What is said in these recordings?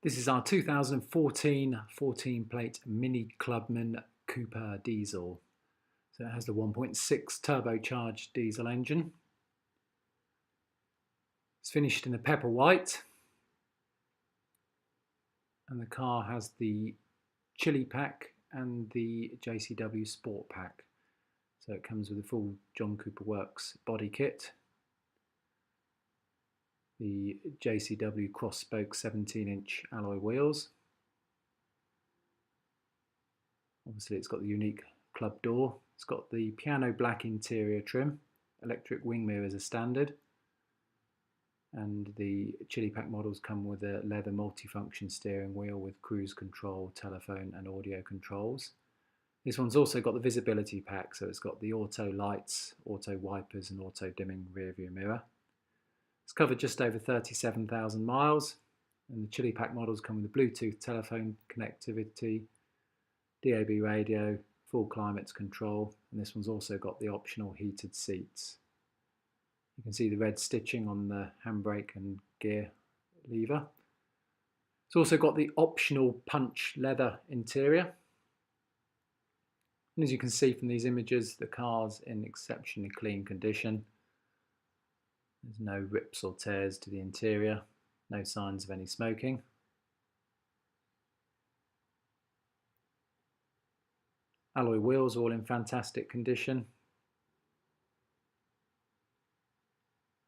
This is our 2014 14-plate Mini Clubman Cooper diesel. So it has the 1.6 turbocharged diesel engine. It's finished in a pepper white, and the car has the Chilli pack and the JCW Sport pack. So it comes with a full John Cooper Works body kit, the JCW cross-spoke 17-inch alloy wheels. Obviously it's got the unique club door. It's got the piano black interior trim, electric wing mirrors are standard, and the Chilli pack models come with a leather multifunction steering wheel with cruise control, telephone and audio controls. This one's also got the visibility pack, so it's got the auto lights, auto wipers and auto dimming rear view mirror. It's covered just over 37,000 miles, and the Chilli pack models come with a Bluetooth telephone connectivity, DAB radio, full climate control, and this one's also got the optional heated seats. You can see the red stitching on the handbrake and gear lever. It's also got the optional punch leather interior. And as you can see from these images, the car's in exceptionally clean condition. There's no rips or tears to the interior, no signs of any smoking. Alloy wheels are all in fantastic condition.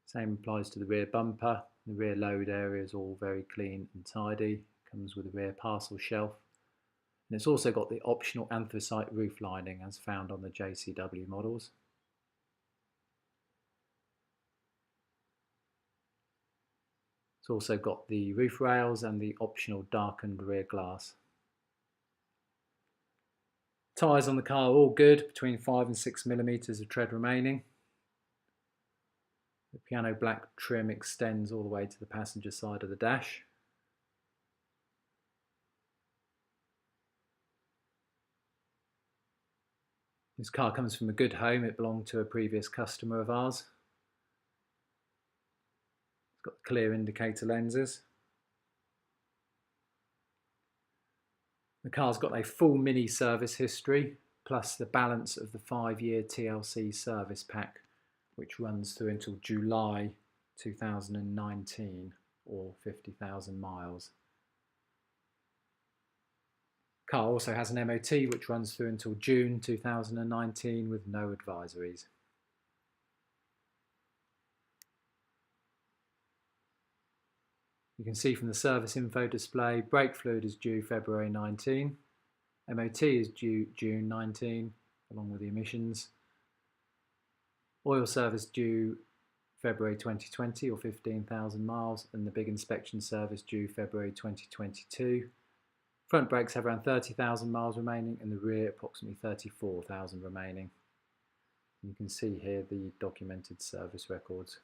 Same applies to the rear bumper. The rear load area is all very clean and tidy. Comes with a rear parcel shelf. And it's also got the optional anthracite roof lining as found on the JCW models. It's also got the roof rails and the optional darkened rear glass. Tyres on the car are all good, between 5 and 6 millimeters of tread remaining. The piano black trim extends all the way to the passenger side of the dash. This car comes from a good home. It belonged to a previous customer of ours. It's got clear indicator lenses. The car's got a full mini service history, plus the balance of the 5-year TLC service pack, which runs through until July 2019, or 50,000 miles. The car also has an MOT which runs through until June 2019 with no advisories. You can see from the service info display, brake fluid is due February 19, MOT is due June 19, along with the emissions. Oil service due February 2020 or 15,000 miles, and the big inspection service due February 2022. Front brakes have around 30,000 miles remaining, and the rear approximately 34,000 remaining. You can see here the documented service records.